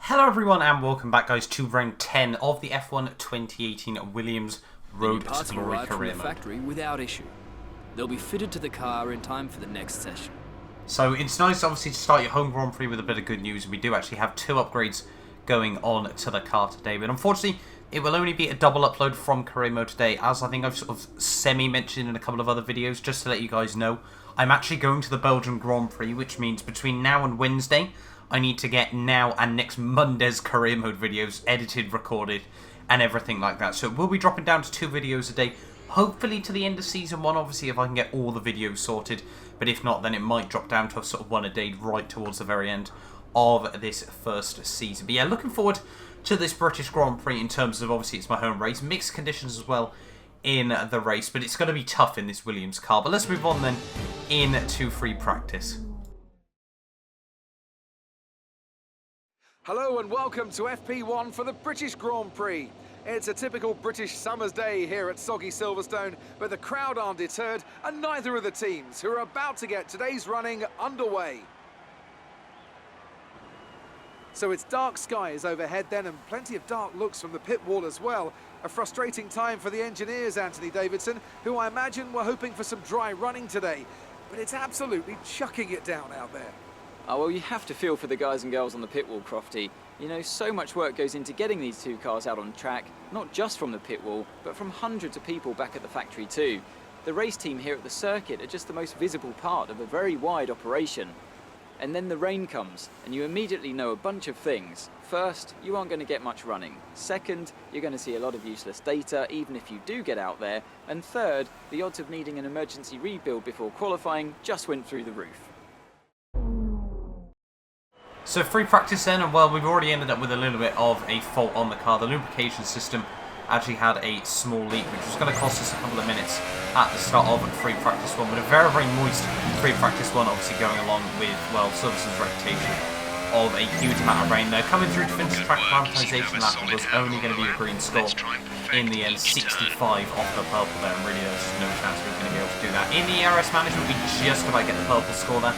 Hello everyone and welcome back guys to round 10 of the F1 2018 Williams Road to Glory Career Mode. Factory without issue. They'll be fitted to the car in time for the next session. So it's nice obviously to start your home Grand Prix with a bit of good news. We do actually have 2 upgrades going on to the car today, but unfortunately it will only be a double upload from Career Mode today, as I think I've sort of semi-mentioned in a couple of other videos. Just to let you guys know, I'm actually going to the Belgian Grand Prix, which means between now and Wednesday I need to get now and next Monday's Career Mode videos edited, recorded, and everything like that. So we'll be dropping down to 2 videos a day, hopefully to the end of Season 1, obviously, if I can get all the videos sorted. But if not, then it might drop down to a sort of 1 a day right towards the very end of this first season. But yeah, looking forward to this British Grand Prix in terms of, obviously, it's my home race. Mixed conditions as well in the race, but it's going to be tough in this Williams car. But let's move on then into free practice. Hello and welcome to FP1 for the British Grand Prix. It's a typical British summer's day here at soggy Silverstone, but the crowd aren't deterred, and neither are the teams, who are about to get today's running underway. So it's dark skies overhead then, and plenty of dark looks from the pit wall as well. A frustrating time for the engineers, Anthony Davidson, who I imagine were hoping for some dry running today. But it's absolutely chucking it down out there. Oh, well, you have to feel for the guys and girls on the pit wall, Crofty. You know, so much work goes into getting these 2 cars out on track, not just from the pit wall, but from hundreds of people back at the factory too. The race team here at the circuit are just the most visible part of a very wide operation. And then the rain comes, and you immediately know a bunch of things. First, you aren't going to get much running. Second, you're going to see a lot of useless data, even if you do get out there. And third, the odds of needing an emergency rebuild before qualifying just went through the roof. So free practice then, and well, we've already ended up with a little bit of a fault on the car. The lubrication system actually had a small leak, which was going to cost us a couple of minutes at the start of free practice 1, but a very, very moist free practice 1, obviously going along with, well, Silverstone's reputation of a huge amount of rain there. Coming through to finish the track prioritisation lap was only going to be a green score. In the end, 65 off the purple there, and really there's just no chance we were going to be able to do that. In the ERS management, we just about get the purple score there,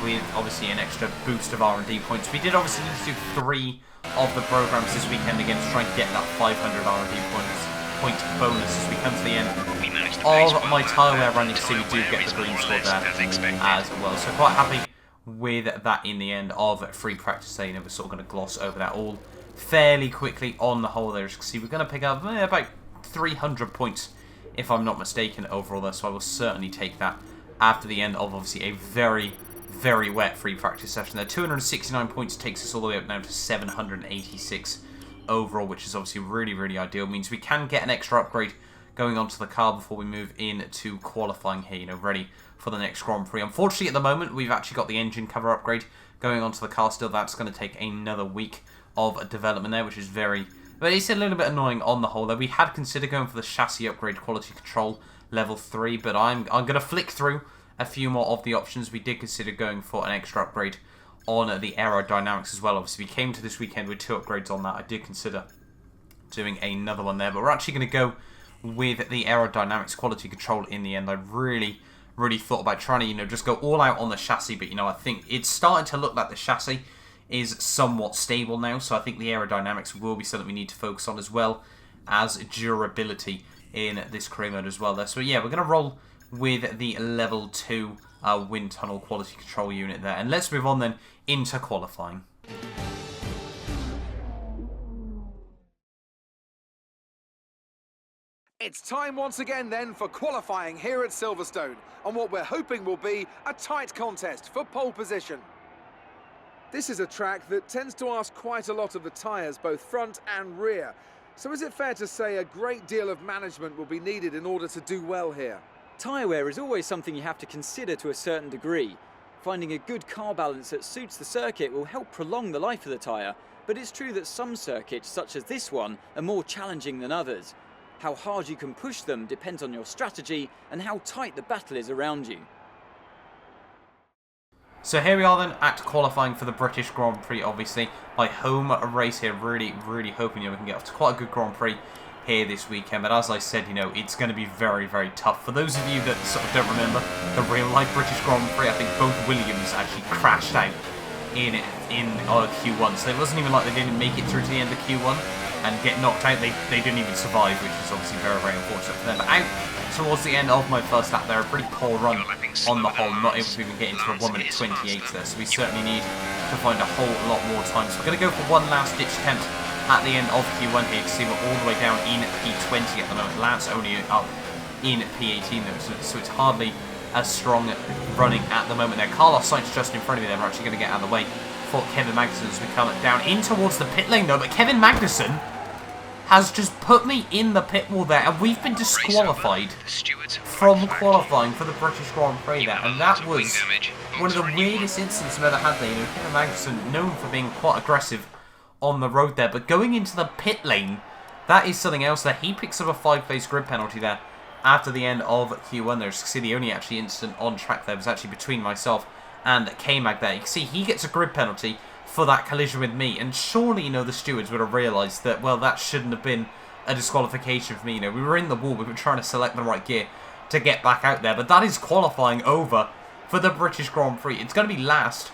with obviously an extra boost of R&D points. We did obviously need to do 3 of the programs this weekend again to try and get that 500 R&D point bonus as we come to the end of my tyre wear run. You can see we do get the green score there as well. So quite happy with that in the end of free practice day. You know, we're sort of going to gloss over that all fairly quickly on the whole there. As you can see, we're going to pick up about 300 points if I'm not mistaken overall there. So I will certainly take that after the end of obviously a very wet free practice session there. 269 points takes us all the way up now to 786 overall, which is obviously really ideal. It means we can get an extra upgrade going onto the car before we move into qualifying here, you know, ready for the next Grand Prix. Unfortunately, at the moment, we've actually got the engine cover upgrade going onto the car still. That's going to take another week of development there, which is but it's a little bit annoying on the whole there. We had considered going for the chassis upgrade quality control level 3, but I'm going to flick through a few more of the options. We did consider going for an extra upgrade on the aerodynamics as well. Obviously, we came to this weekend with 2 upgrades on that. I did consider doing another one there, but we're actually going to go with the aerodynamics quality control in the end. I really thought about trying to, you know, just go all out on the chassis, but, you know, I think it's starting to look like the chassis is somewhat stable now, so I think the aerodynamics will be something we need to focus on, as well as durability in this career mode as well there. So yeah, we're going to roll with the level 2 wind tunnel quality control unit there. And let's move on then into qualifying. It's time once again then for qualifying here at Silverstone, on what we're hoping will be a tight contest for pole position. This is a track that tends to ask quite a lot of the tyres, both front and rear. So is it fair to say a great deal of management will be needed in order to do well here? Tyre wear is always something you have to consider to a certain degree. Finding a good car balance that suits the circuit will help prolong the life of the tyre, but it's true that some circuits, such as this one, are more challenging than others. How hard you can push them depends on your strategy and how tight the battle is around you. So here we are then at qualifying for the British Grand Prix, obviously. My home race here, really hoping, you know, we can get off to quite a good Grand Prix here this weekend. But as I said, you know, it's going to be very tough. For those of you that sort of don't remember the real life British Grand Prix, I think both Williams actually crashed out in Q1. So it wasn't even like they didn't make it through to the end of Q1 and get knocked out. They didn't even survive, which is obviously very, very unfortunate for them. But out towards the end of my first lap there, a pretty poor run on the whole, not able to even get into a 1 minute 28 there. So we certainly need to find a whole lot more time. So we're going to go for one last ditch attempt at the end of Q1 here. You can see we're all the way down in P20 at the moment. Lance only up in P18 though, so it's hardly as strong running at the moment there. Carlos Sainz just in front of me there. We're actually going to get out of the way for Kevin Magnussen as we come down in towards the pit lane though. But Kevin Magnussen has just put me in the pit wall there, and we've been disqualified from qualifying for the British Grand Prix there. And that was one of the weirdest instances I've ever had there. You know, Kevin Magnussen, known for being quite aggressive on the road there, but going into the pit lane, that is something else there. He picks up a 5-phase grid penalty there after the end of Q1 there. As you can see, the only actually incident on track there was actually between myself and K-Mag there. You can see he gets a grid penalty for that collision with me, and surely, you know, the stewards would have realised that, well, that shouldn't have been a disqualification for me. You know, we were in the wall, we were trying to select the right gear to get back out there, but that is qualifying over for the British Grand Prix. It's going to be last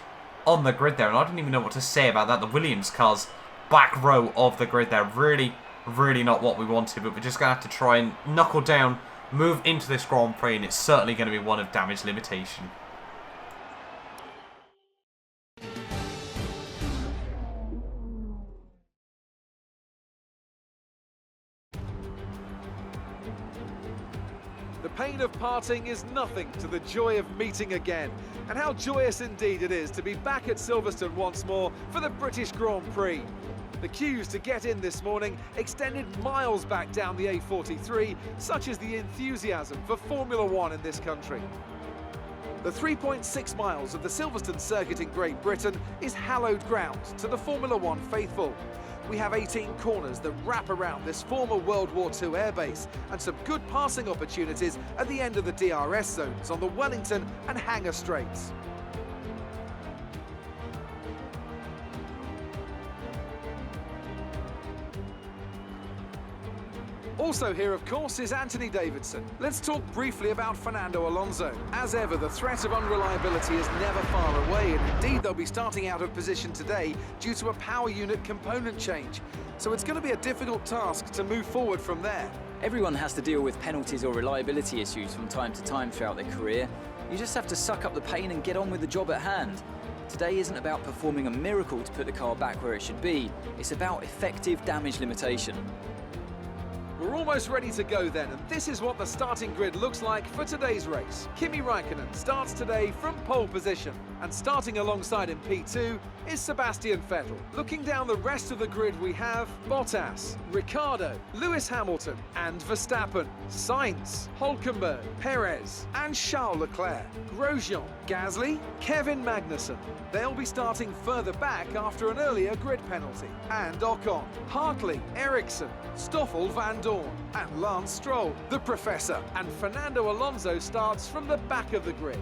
on the grid there, and I don't even know what to say about that. The Williams cars back row of the grid there, really not what we wanted, but we're just going to have to try and knuckle down, move into this Grand Prix, and it's certainly going to be one of damage limitation. The pain of parting is nothing to the joy of meeting again. And how joyous indeed it is to be back at Silverstone once more for the British Grand Prix. The queues to get in this morning extended miles back down the A43, such as the enthusiasm for Formula One in this country. The 3.6 miles of the Silverstone circuit in Great Britain is hallowed ground to the Formula One faithful. We have 18 corners that wrap around this former World War II airbase, and some good passing opportunities at the end of the DRS zones on the Wellington and Hangar straights. Also here, of course, is Anthony Davidson. Let's talk briefly about Fernando Alonso. As ever, the threat of unreliability is never far away, and indeed they'll be starting out of position today due to a power unit component change. So it's going to be a difficult task to move forward from there. Everyone has to deal with penalties or reliability issues from time to time throughout their career. You just have to suck up the pain and get on with the job at hand. Today isn't about performing a miracle to put the car back where it should be. It's about effective damage limitation. We're almost ready to go then, and this is what the starting grid looks like for today's race. Kimi Räikkönen starts today from pole position, and starting alongside in P2 is Sebastian Vettel. Looking down the rest of the grid, we have Bottas, Ricciardo, Lewis Hamilton and Verstappen, Sainz, Hülkenberg, Perez and Charles Leclerc, Grosjean, Gasly, Kevin Magnussen. They'll be starting further back after an earlier grid penalty. And Ocon, Hartley, Ericsson, Stoffel Van Dorn and Lance Stroll, the Professor. And Fernando Alonso starts from the back of the grid.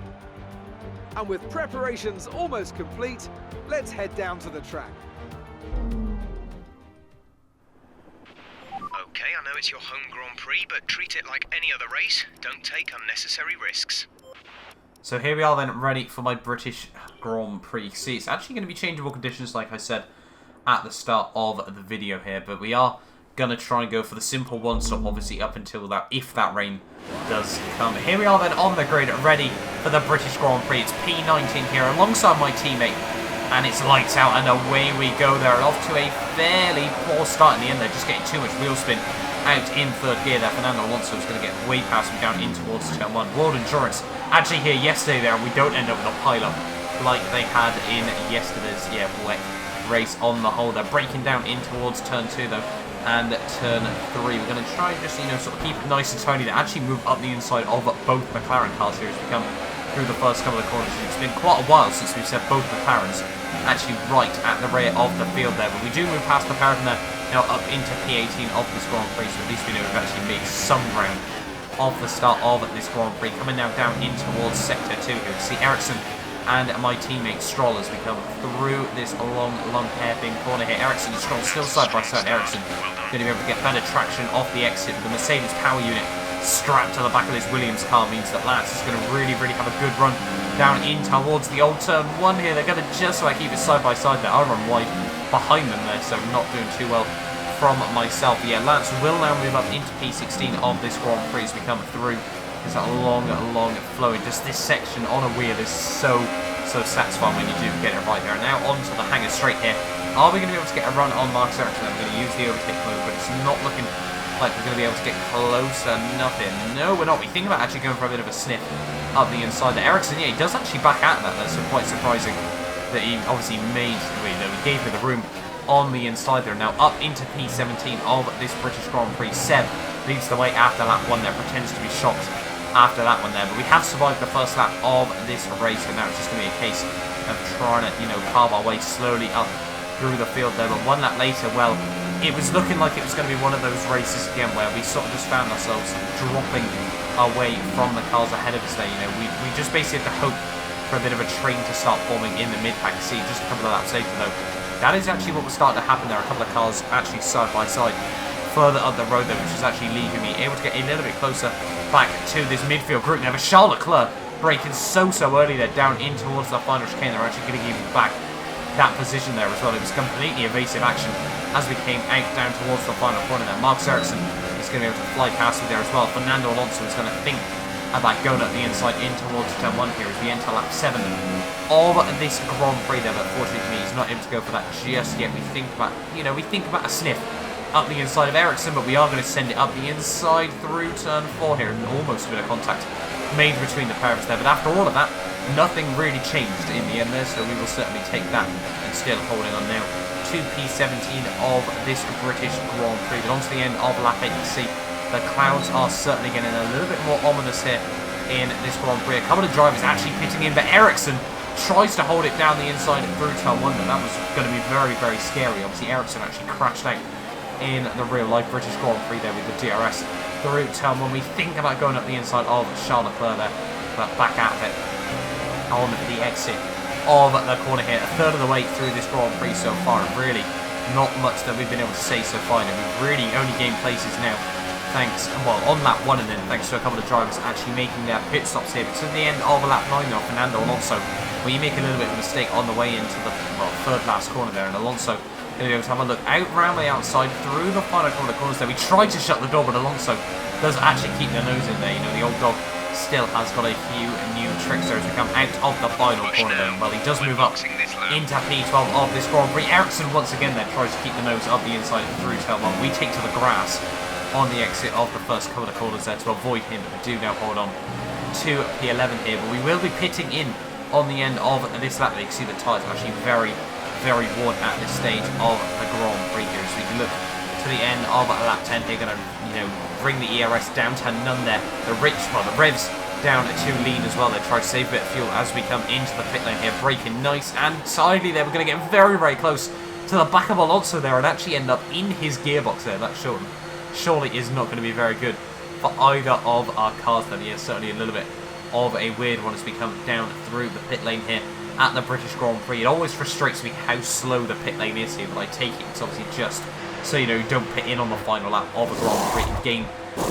And with preparations almost complete, let's head down to the track. Okay, I know it's your home Grand Prix, but treat it like any other race. Don't take unnecessary risks. So here we are then, ready for my British Grand Prix. See, it's actually going to be changeable conditions, like I said at the start of the video here, but we are going to try and go for the simple one-stop, obviously, up until that, if that rain does come. Here we are then on the grid, ready for the British Grand Prix. It's P19 here, alongside my teammate, and it's lights out, and away we go there, off to a fairly poor start in the end. They're just getting too much wheel spin out in third gear there. Fernando Alonso is going to get way past me down in towards turn 1. World Endurance actually here yesterday there, and we don't end up with a pile-up like they had in yesterday's, wet race on the whole. They're breaking down in towards turn 2 though, and turn 3. We're going to try and just, sort of keep it nice and tidy. They actually move up the inside of both McLaren cars here as we come through the first couple of corners. It's been quite a while since we've said both McLarens actually right at the rear of the field there, but we do move past McLaren there, now up into P18 of this Grand Prix, so at least we know we've actually made some ground off the start of this Grand Prix. Coming now down in towards Sector 2 here, we see Ericsson and my teammate Stroll as we come through this long hairpin corner here. Ericsson and Stroll still side by side. Ericsson going to be able to get better traction off the exit with the Mercedes power unit strapped to the back of this Williams car. Means that Lance is going to really have a good run down in towards the old turn 1 here. They're going to just about keep it side by side there. I'll run wide behind them there, so not doing too well from myself. Yeah, Lance will now move up into P16 of this Grand Prix as we come through. It's a long flowing. Just this section on a wheel is so satisfying when you do get it right there. Now onto the hanger straight here. Are we going to be able to get a run on Mark Ericsson? I'm going to use the overtake move, but it's not looking like we're going to be able to get close enough here. No, we're not. We think about actually going for a bit of a sniff up the inside there. Ericsson, yeah, he does actually back out of that. That's quite surprising that he obviously made, he gave me the room on the inside there. Now up into P17 of this British Grand Prix. Seb leads the way after lap 1 there, pretends to be shocked after that one there, but we have survived the first lap of this race, and now it's just going to be a case of trying to, carve our way slowly up through the field there. But one lap later, well, it was looking like it was going to be one of those races again where we sort of just found ourselves dropping away from the cars ahead of us there. We just basically had to hope for a bit of a train to start forming in the mid-pack. See, just a couple of laps later though, that is actually what was starting to happen there. A couple of cars actually side by side further up the road there, which is actually leaving me able to get a little bit closer back to this midfield group. Now, Charles Leclerc braking so early there down in towards the final chicane. They're actually going to give back that position there as well. It was completely evasive action as we came out down towards the final corner there. Mark Ericsson is going to be able to fly past me there as well. Fernando Alonso is going to think about going up the inside in towards turn 1 here as we enter lap 7 of this Grand Prix there, but fortunately for me, he's not able to go for that just yet. We think about, a sniff up the inside of Ericsson, but we are going to send it up the inside through turn 4 here, and almost a bit of contact made between the pair of us there. But after all of that, nothing really changed in the end there, so we will certainly take that, and still holding on now to P17 of this British Grand Prix. But on to the end of lap 8, you see the clouds are certainly getting a little bit more ominous here in this Grand Prix. A couple of drivers actually pitting in, but Ericsson tries to hold it down the inside through turn 1, and that was going to be very scary. Obviously, Ericsson actually crashed out in the real-life British Grand Prix there with the DRS through turn 1. We think about going up the inside of Charles Leclerc there, but back out of it on the exit of the corner here. A third of the way through this Grand Prix so far, and really not much that we've been able to say so far. And we've really only gained places now on lap 1, and then thanks to a couple of drivers actually making their pit stops here. But to the end of lap 9 though, Fernando Alonso, where you make a little bit of a mistake on the way into the third last corner there, and Alonso going to be able to have a look out round the outside through the final corner corners there. We tried to shut the door, but Alonso does actually keep their nose in there. The old dog still has got a few new tricks there as we come out of the final corner there. Well, he does move up into P12 of this Grand Prix. Ericsson once again there tries to keep the nose up the inside through turn 1. We take to the grass on the exit of the first couple of corners there to avoid him, but we do now hold on to P11 here. But we will be pitting in on the end of this lap. You can see the tyres are actually very worn at this stage of the Grand Prix here. So we can look to the end of lap 10 here, going to bring the ERS down to none there. The revs down to lean as well. They try to save a bit of fuel as we come into the pit lane here, braking nice and tidily there. We're going to get very close to the back of Alonso there and actually end up in his gearbox there. That surely is not going to be very good for either of our cars then. Yeah, certainly a little bit of a weird one as we come down through the pit lane here at the British Grand Prix. It always frustrates me how slow the pit lane is here, but I take it it's obviously just so you don't pit in on the final lap of a Grand Prix and gain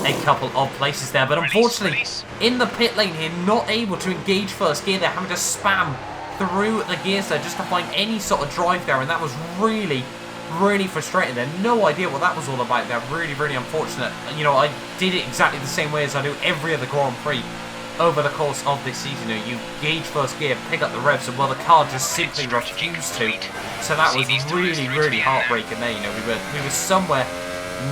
a couple of places there. But unfortunately, in the pit lane here, not able to engage first gear there, having to spam through the gears there just to find any sort of drive there, and that was really frustrating there. No idea what that was all about there. Really unfortunate. I did it exactly the same way as I do every other Grand Prix over the course of this season. You gauge first gear, pick up the revs, and the car just simply refused to. So that was really heartbreaking there. We were somewhere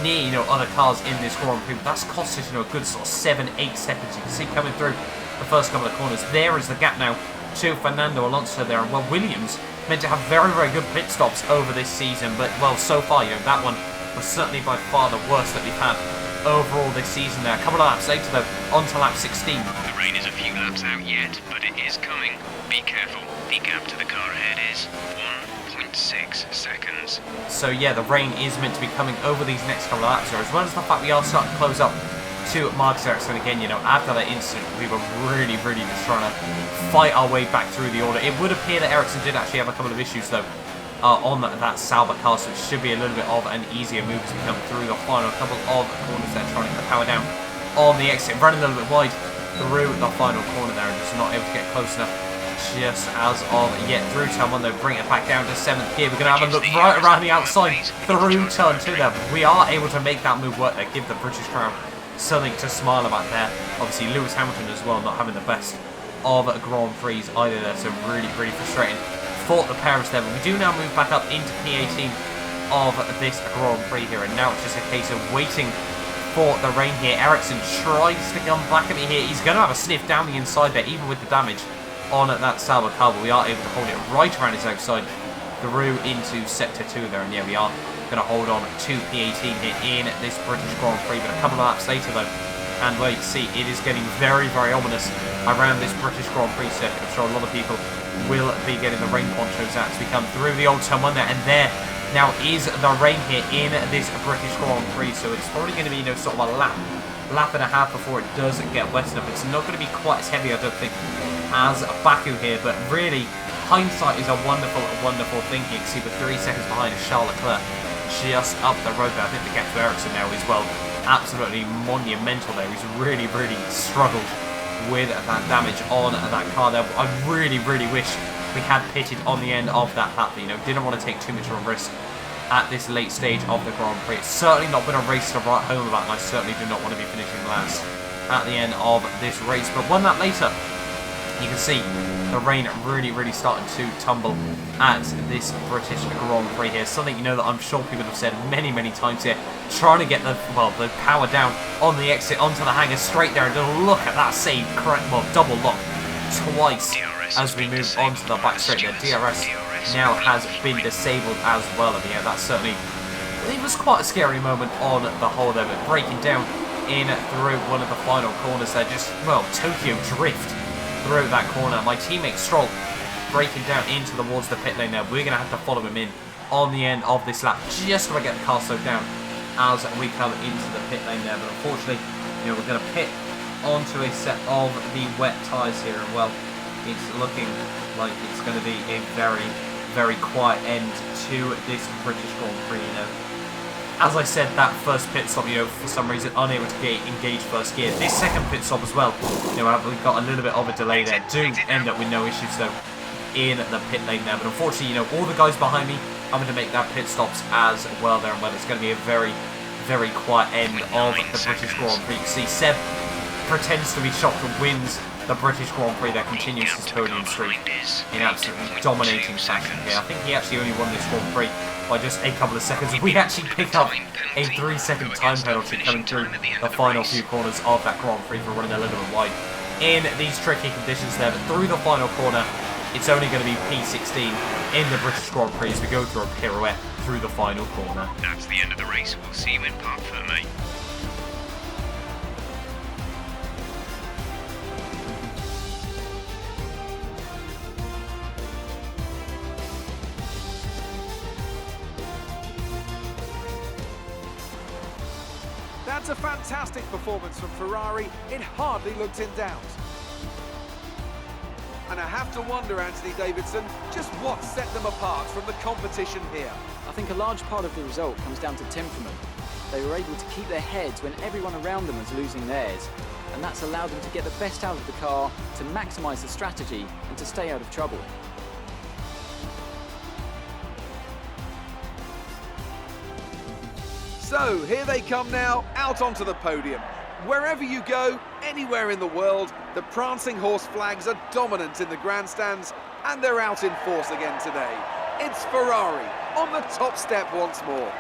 near other cars in this Grand Prix, but that's cost us a good sort of 7-8 seconds. You can see coming through the first couple of corners. There is the gap now to Fernando Alonso there, and Williams meant to have very good pit stops over this season, but so far that one was certainly by far the worst that we've had overall this season there. A couple of laps later though, on to lap 16. The rain is a few laps out yet, but it is coming. Be careful. The gap to the car ahead is 1.6 seconds. So yeah, the rain is meant to be coming over these next couple of laps here, as well as the fact we are starting to close up to Mark Ericsson again. After that incident, we were really just trying to fight our way back through the order. It would appear that Ericsson did actually have a couple of issues though on that Sauber car, so it should be a little bit of an easier move as we come through the final couple of corners there, trying to get the power down on the exit, running a little bit wide through the final corner there, and just not able to get close enough just as of yet through turn 1, though, bring it back down to 7th gear. We're going to have a look right around the outside through turn 2 there. We are able to make that move work there, give the British Crown something to smile about there. Obviously, Lewis Hamilton as well, not having the best of Grand Prix either there, so really, really frustrating. Fought the Paris there, but we do now move back up into P18 of this Grand Prix here, and now it's just a case of waiting for the rain here. Ericsson tries to come back at me here. He's going to have a sniff down the inside there, even with the damage on that Sauber car, but we are able to hold it right around his outside through into Sector 2 there, and yeah, we are going to hold on to P18 here in this British Grand Prix, but a couple of laps later though, and well, you can see it is getting very, very ominous around this British Grand Prix circuit. I'm sure a lot of people will be getting the rain ponchos out as we come through the old turn 1 there, and there now is the rain here in this British Grand Prix, so it's probably going to be, you know, sort of a lap and a half before it does get wet enough. It's not going to be quite as heavy, I don't think, as Baku here, but really, hindsight is a wonderful, wonderful thing here. You can see we're 3 seconds behind Charles Leclerc just up the road there. I think the gap to Ericsson now is, well, absolutely monumental there. He's really, really struggled with that damage on that car there. I really, really wish we had pitted on the end of that lap. You know, didn't want to take too much of a risk at this late stage of the Grand Prix. It's certainly not been a race to write home about, and I certainly do not want to be finishing last at the end of this race. But 1 lap later, you can see the rain really, really starting to tumble at this British Grand Prix here. Something, you know, that I'm sure people have said many, many times here. Trying to get the power down on the exit onto the hangar straight there, and look at that save, correct, well, double lock twice as we move on to the back straight there. DRS now has been disabled as well, and yeah, that's certainly, it was quite a scary moment on the whole there, but breaking down in through one of the final corners there, just, well, Tokyo drift through that corner. My teammate Stroll breaking down into towards the pit lane there. We're going to have to follow him in on the end of this lap, just to get the car slowed down as we come into the pit lane there, but unfortunately, you know, we're going to pit onto a set of the wet tyres here, and well, it's looking like it's going to be a very, very quiet end to this British Grand Prix, you know. As I said, that first pit stop, you know, for some reason unable to engage first gear. This second pit stop as well, you know, we've got a little bit of a delay there. Do end up with no issues though in the pit lane there, but unfortunately, you know, all the guys behind me having to make that pit stops as well there, and well, it's going to be a very, very quiet end of the British Grand Prix. You can see Seb pretends to be shocked and wins the British Grand Prix that continues his podium streak in absolutely dominating fashion here. I think he actually only won this Grand Prix by just a couple of seconds. We actually pick up a 3-second time penalty coming through the final few corners of that Grand Prix for running a little bit wide in these tricky conditions there, but through the final corner, it's only going to be P16 in the British Grand Prix as we go through a pirouette through the final corner. That's the end of the race. We'll see you in Parc Fermé. That's a fantastic performance from Ferrari. It hardly looked in doubt. And I have to wonder, Anthony Davidson, just what set them apart from the competition here. I think a large part of the result comes down to temperament. They were able to keep their heads when everyone around them was losing theirs, and that's allowed them to get the best out of the car, to maximise the strategy, and to stay out of trouble. So, here they come now, out onto the podium. Wherever you go, anywhere in the world, the prancing horse flags are dominant in the grandstands, and they're out in force again today. It's Ferrari on the top step once more.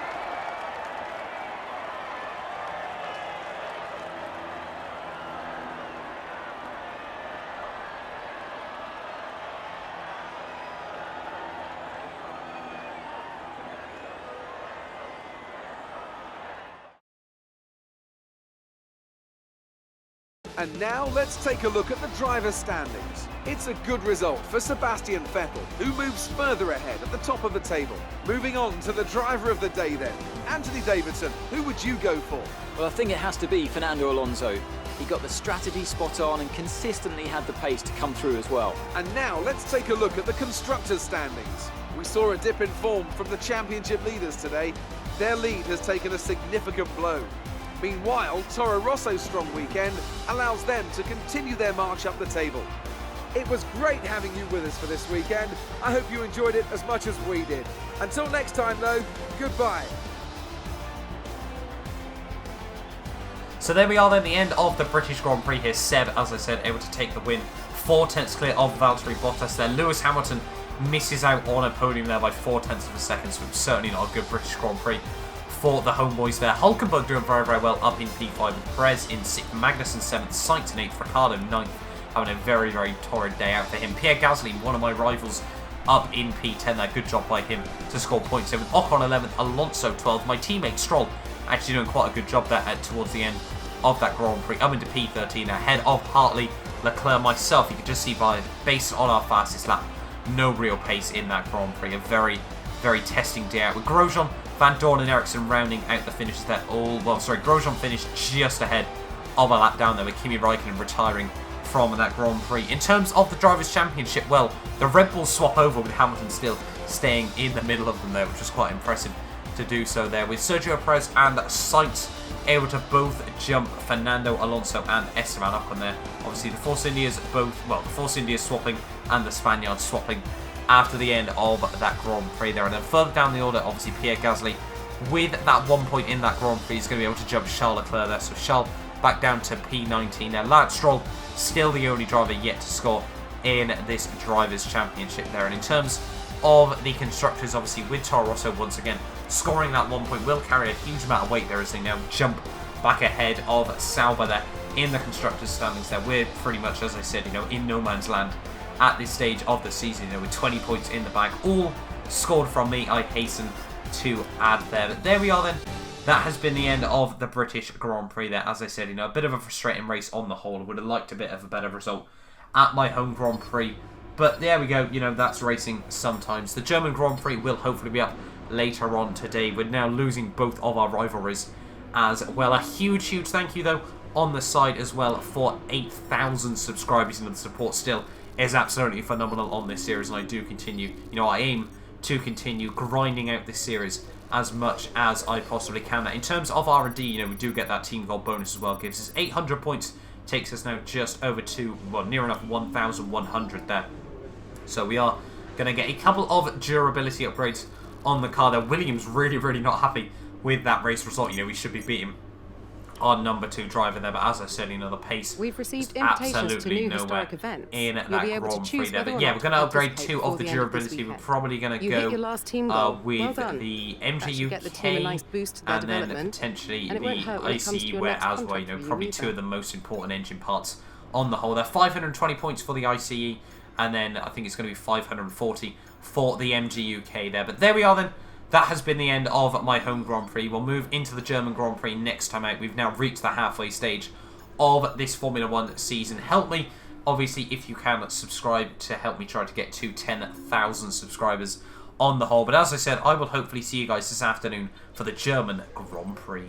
And now let's take a look at the driver's standings. It's a good result for Sebastian Vettel, who moves further ahead at the top of the table. Moving on to the driver of the day then. Anthony Davidson, who would you go for? Well, I think it has to be Fernando Alonso. He got the strategy spot on and consistently had the pace to come through as well. And now let's take a look at the constructors' standings. We saw a dip in form from the championship leaders today. Their lead has taken a significant blow. Meanwhile, Toro Rosso's strong weekend allows them to continue their march up the table. It was great having you with us for this weekend. I hope you enjoyed it as much as we did. Until next time though, goodbye. So there we are then, the end of the British Grand Prix here. Seb, as I said, able to take the win. 4 tenths clear of Valtteri Bottas there. Lewis Hamilton misses out on a podium there by 4 tenths of a second, so it's certainly not a good British Grand Prix for the homeboys there. Hulkenberg doing very, very well up in P5 with Perez in 6th, Magnussen 7th, Sainz in 8th, Ricciardo 9th, having a very, very torrid day out for him. Pierre Gasly, one of my rivals, up in P10 there. Good job by him to score points there with Ocon 11th, Alonso 12th. My teammate Stroll actually doing quite a good job there towards the end of that Grand Prix, up into P13 ahead of Hartley, Leclerc, myself. You can just see based on our fastest lap, no real pace in that Grand Prix. A very, very testing day out with Grosjean, Van Dorn and Ericsson rounding out the finishes there. Grosjean finished just ahead of a lap down there with Kimi Raikkonen retiring from that Grand Prix. In terms of the Drivers' Championship, well, the Red Bulls swap over with Hamilton still staying in the middle of them there, which was quite impressive to do so there, with Sergio Perez and Sainz able to both jump Fernando Alonso and Esteban Ocon there. Obviously the Force Indias swapping and the Spaniards swapping after the end of that Grand Prix there. And then further down the order, obviously Pierre Gasly with that 1 point in that Grand Prix is going to be able to jump Charles Leclerc there. So Charles back down to P19 there. Lance Stroll still the only driver yet to score in this Drivers' Championship there. And in terms of the constructors, obviously with Toro Rosso once again scoring that 1 point will carry a huge amount of weight there as they now jump back ahead of Sauber there in the constructors' standings there. We're pretty much, as I said, in no man's land at this stage of the season, with 20 points in the bag, all scored from me, I hasten to add there. But there we are then. That has been the end of the British Grand Prix there. As I said, a bit of a frustrating race on the whole. I would have liked a bit of a better result at my home Grand Prix. But there we go, that's racing sometimes. The German Grand Prix will hopefully be up later on today. We're now losing both of our rivalries as well. A huge, huge thank you, though, on the side as well for 8,000 subscribers. The support still is absolutely phenomenal on this series, and I do continue, I aim to continue grinding out this series as much as I possibly can. In terms of R&D, we do get that team gold bonus as well. Gives us 800 points, takes us now just over to, near enough 1,100 there. So we are going to get a couple of durability upgrades on the car there. Williams really, really not happy with that race result. We should be beating our number 2 driver there, but as I said, the pace. We've received invitations to new historic events. In that Grand Prix there. But yeah, we're going to upgrade 2 of the durability. We're probably going to go with the MG UK and then potentially the ICE wear as well. Probably 2 of the most important engine parts on the whole. There 520 points for the ICE, and then I think it's going to be 540 for the MG UK there. But there we are then. That has been the end of my home Grand Prix. We'll move into the German Grand Prix next time out. We've now reached the halfway stage of this Formula 1 season. Help me, obviously, if you can, subscribe to help me try to get to 10,000 subscribers on the whole. But as I said, I will hopefully see you guys this afternoon for the German Grand Prix.